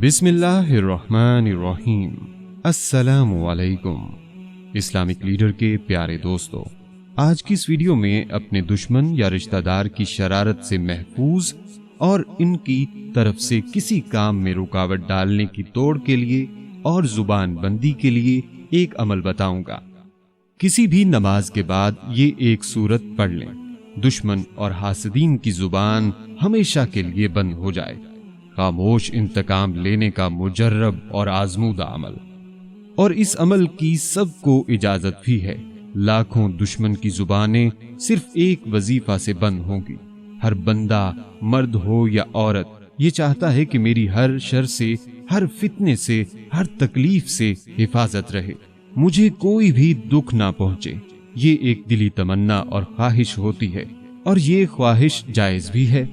बिस्मिल्लाहिर्रहमानिर्रहीम। अस्सलामु अलैकुम। इस्लामिक लीडर के प्यारे दोस्तों, आज की इस वीडियो में अपने दुश्मन या रिश्तेदार की शरारत से महफूज और इनकी तरफ से किसी काम में रुकावट डालने की तोड़ के लिए और जुबान बंदी के लिए एक अमल बताऊंगा। किसी भी नमाज के बाद ये एक सूरत पढ़ लें, दुश्मन और हासदीन की जुबान हमेशा के लिए बंद हो जाए। खामोश इंतकाम लेने का मुजर्रब और आजमूदा अमल। और इस अमल की सबको इजाजत भी है। लाखों दुश्मन की जुबानें सिर्फ एक वजीफा से बंद होंगी। हर बंदा, मर्द हो या औरत, ये चाहता है कि मेरी हर शर से, हर फितने से, हर तकलीफ से हिफाजत रहे, मुझे कोई भी दुख ना पहुंचे। ये एक दिली तमन्ना और ख्वाहिश होती है, और ये ख्वाहिश जायज भी है।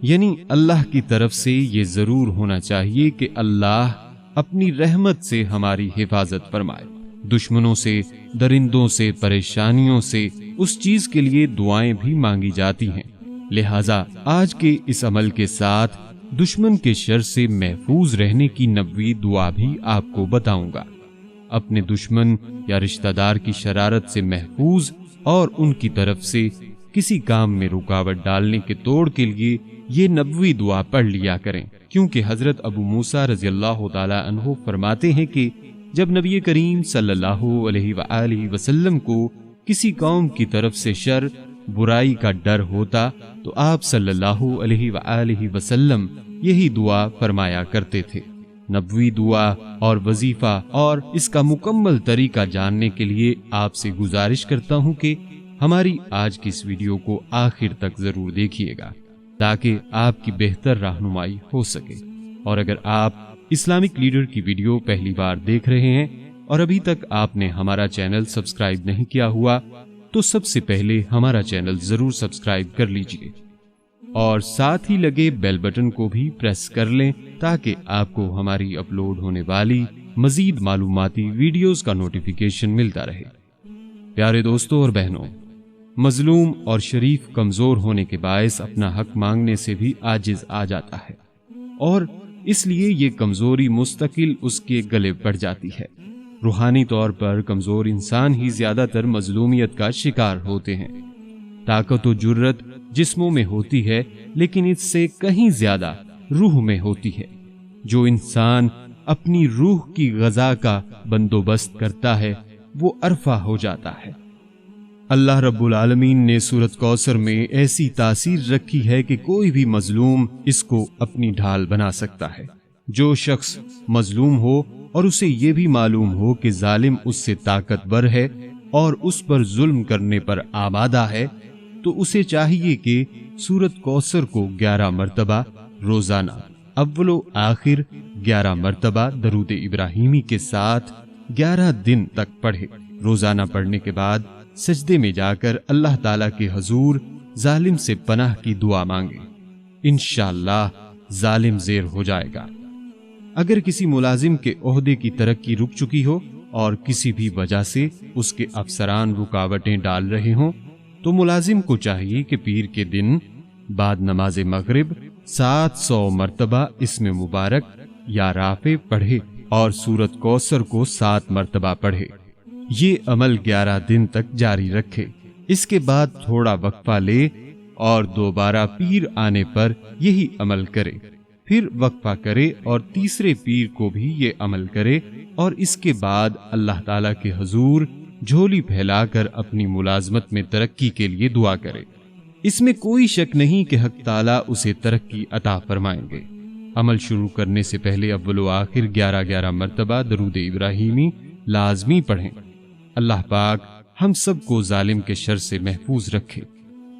यानी अल्लाह की तरफ से ये जरूर होना चाहिए कि अल्लाह अपनी रहमत से हमारी हिफाजत फरमाए। दुश्मनों से, दरिंदों से, परेशानियों से उस चीज के लिए दुआएं भी मांगी जाती हैं। लिहाजा आज के इस अमल के साथ दुश्मन के शर से महफूज रहने की 90वीं दुआ भी आपको बताऊंगा। अपने दुश्मन या रिश्तेदार की शरारत से महफूज और उनकी तरफ से किसी काम में रुकावट डालने के तोड़ के लिए ये 90वीं दुआ पढ़ लिया करें, क्योंकि हजरत अबू मूसा रज़ियल्लाहु ताला अन्हु फरमाते हैं कि जब नबी करीम सल्लल्लाहु अलैहि वसल्लम को किसी कौम की तरफ से शर, बुराई का डर होता तो आप सल्लल्लाहु अलैहि वसल्लम यही दुआ फरमाया करते थे। 90वीं दुआ और वजीफा और इसका मुकम्मल तरीका जानने के लिए आपसे गुजारिश करता हूं कि हमारी आज की इस वीडियो को आखिर तक जरूर देखिएगा, ताकि आपकी बेहतर रहनुमाई हो सके। और अगर आप इस्लामिक लीडर की वीडियो पहली बार देख रहे हैं और अभी तक आपने हमारा चैनल सब्सक्राइब नहीं किया हुआ, तो सबसे पहले हमारा चैनल जरूर सब्सक्राइब कर लीजिए और साथ ही लगे बेल बटन को भी प्रेस कर लें, ताकि आपको हमारी अपलोड होने वाली मजीद मालूमाती वीडियोस का नोटिफिकेशन मिलता रहे। प्यारे दोस्तों और बहनों, मजलूम और शरीफ कमजोर होने के बायस अपना हक मांगने से भी आजिज आ जाता है, और इसलिए ये कमजोरी मुस्तकिल उसके गले पड़ जाती है। रूहानी तौर पर कमजोर इंसान ही ज्यादातर मजलूमियत का शिकार होते हैं। ताकत और जुर्रत जिस्मों में होती है, लेकिन इससे कहीं ज्यादा रूह में होती है। जो इंसान अपनी रूह की गजा का बंदोबस्त करता है वो अरफा हो जाता है। अल्लाह रब्बुल आलमीन ने सूरत कौसर में ऐसी तासीर रखी है कि कोई भी मजलूम इसको अपनी ढाल बना सकता है। जो शख्स मजलूम हो और उसे ये भी मालूम हो कि जालिम उससे ताकतवर है और उस पर जुल्म करने पर आमादा है, तो उसे चाहिए कि सूरत कौसर को 11 मरतबा रोजाना अव्वलो आखिर 11 मरतबा दरूद इब्राहिमी के साथ 11 दिन तक पढ़े। रोजाना पढ़ने के बाद सजदे में जाकर अल्लाह ताला के हजूर जालिम से पनाह की दुआ मांगे। इंशाअल्लाह जालिम ज़ेर हो जाएगा। अगर किसी मुलाजिम के ओहदे की तरक्की रुक चुकी हो और किसी भी वजह से उसके अफसरान रुकावटें डाल रहे हों, तो मुलाजिम को चाहिए कि पीर के दिन बाद नमाज मगरिब 700 मरतबा इसमें मुबारक या राफे पढ़े और सूरत कौसर को 7 मरतबा पढ़े। ये अमल 11 दिन तक जारी रखे। इसके बाद थोड़ा वक्फा ले और दोबारा पीर आने पर यही अमल करे। फिर वक्फा करे और तीसरे पीर को भी ये अमल करे, और इसके बाद अल्लाह ताला के हुजूर झोली फैलाकर अपनी मुलाजमत में तरक्की के लिए दुआ करे। इसमें कोई शक नहीं कि हक ताला उसे तरक्की अता फरमाएंगे। अमल शुरू करने से पहले अव्वलो आखिर 11-11 मरतबा दरूद इब्राहिमी लाजमी पढ़ें। अल्लाह पाक हम सबको जालिम के शर से महफूज रखे।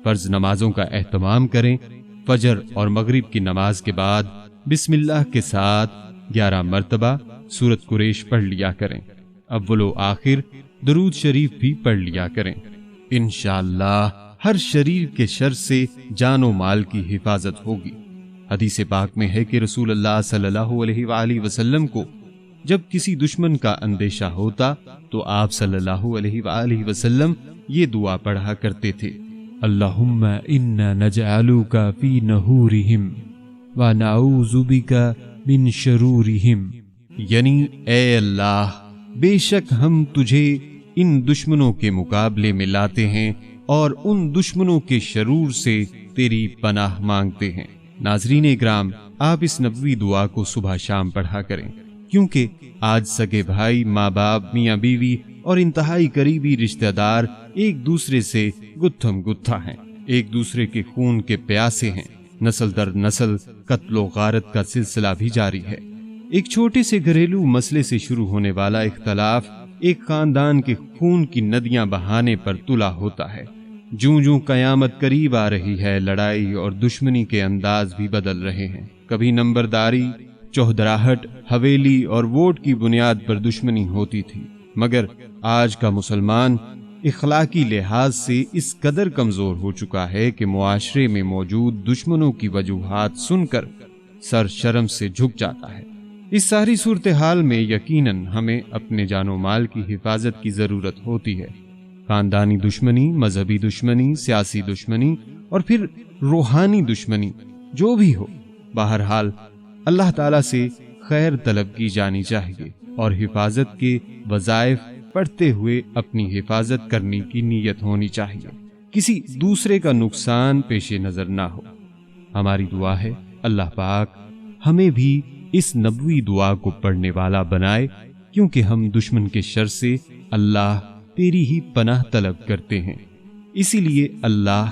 फर्ज नमाजों का एहतमाम करें। फजर और मगरिब की नमाज के बाद बिस्मिल्लाह के साथ 11 मरतबा सूरत कुरैश पढ़ लिया करें। अव्वलो आखिर दरूद शरीफ भी पढ़ लिया करें। इंशाअल्लाह हर शरीर के शर से जानो माल की हिफाजत होगी। हदीस पाक में है कि रसूल अल्लाह सल्लल्लाहु अलैहि वसल्लम को जब किसी दुश्मन का अंदेशा होता तो आप सल्लल्लाहु अलैहि वसल्लम ये दुआ पढ़ा करते थे, अल्लाहुम्मा इन्ना नजअलुका फी नहूरिहिम व नऊज़ु बिका मिन शरूरिहिम, यानी ए अल्लाह, बेशक हम तुझे इन दुश्मनों के मुकाबले में लाते हैं और उन दुश्मनों के शरूर से तेरी पनाह मांगते हैं। नाज़रीन इकराम, आप इस नबवी दुआ को सुबह शाम पढ़ा करें, क्योंकि आज सगे भाई, माँ बाप, मियाँ बीवी और इंतहाई करीबी रिश्तेदार एक दूसरे से गुत्थम गुत्था हैं, एक दूसरे के खून के प्यासे हैं। नस्ल दर नस्ल कत्लो गारत का सिलसिला भी जारी है। एक छोटे से घरेलू मसले से शुरू होने वाला इख्तलाफ एक खानदान के खून की नदियां बहाने पर तुला होता है। जूं जूं कयामत करीब आ रही है, लड़ाई और दुश्मनी के अंदाज भी बदल रहे हैं। कभी नंबरदारी, चौधराहट, हवेली और वोट की बुनियाद पर दुश्मनी होती थी, मगर आज का मुसलमान इखलाकी लिहाज से इस कदर कमजोर हो चुका है कि मुआशरे में मौजूद दुश्मनों की वजूहात सुनकर सर शर्म से झुक जाता है। इस सारी सूरत हाल में यकीनन हमें अपने जानो माल की हिफाजत की जरूरत होती है। खानदानी दुश्मनी, मजहबी दुश्मनी, सियासी दुश्मनी और फिर रूहानी दुश्मनी, जो भी हो, बहरहाल अल्लाह ताला से खैर तलब की जानी चाहिए और हिफाजत के वज़ाइफ पढ़ते हुए अपनी हिफाजत करने की नीयत होनी चाहिए। किसी दूसरे का नुकसान पेशे नजर ना हो। हमारी दुआ है अल्लाह पाक हमें भी इस नबवी दुआ को पढ़ने वाला बनाए, क्योंकि हम दुश्मन के शर से अल्लाह तेरी ही पनाह तलब करते हैं। इसीलिए अल्लाह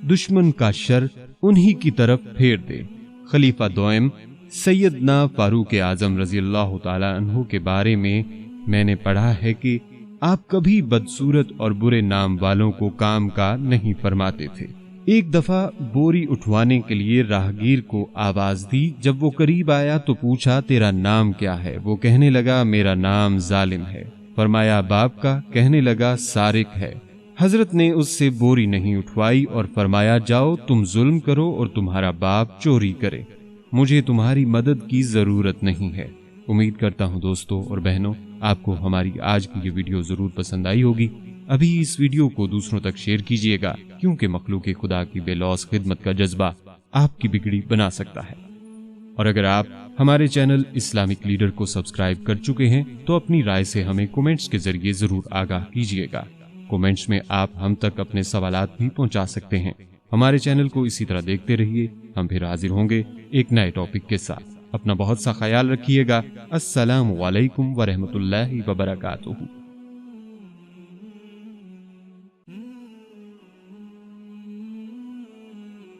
दुश्मन का शर उन्हीं की तरफ फेर दे। खलीफा दोयम सैयदना फारूक आजम रजी अल्लाह ताला अन्हु के बारे में मैंने पढ़ा है कि आप कभी बदसूरत और बुरे नाम वालों को काम का नहीं फरमाते थे। एक दफा बोरी उठवाने के लिए राहगीर को आवाज दी। जब वो करीब आया तो पूछा, तेरा नाम क्या है? वो कहने लगा, मेरा नाम जालिम है। फरमाया, बाप का? कहने लगा, सारिक है। हजरत ने उससे बोरी नहीं उठवाई और फरमाया, जाओ तुम जुल्म करो और तुम्हारा बाप चोरी करे, मुझे तुम्हारी मदद की जरूरत नहीं है। उम्मीद करता हूँ दोस्तों और बहनों, आपको हमारी आज की ये वीडियो जरूर पसंद आई होगी। अभी इस वीडियो को दूसरों तक शेयर कीजिएगा, क्योंकि मखलूक खुदा की बेलौस खिदमत का जज्बा आपकी बिगड़ी बना सकता है। और अगर आप हमारे चैनल इस्लामिक लीडर को सब्सक्राइब कर चुके हैं तो अपनी राय से हमें कमेंट्स के जरिए जरूर आगाह कीजिएगा। कमेंट्स में आप हम तक अपने सवालात भी पहुंचा सकते हैं। हमारे चैनल को इसी तरह देखते रहिए। हम फिर हाजिर होंगे एक नए टॉपिक के साथ। अपना बहुत सा ख्याल रखिएगा। अस्सलामु अलैकुम व रहमतुल्लाहि व बरकातुहू।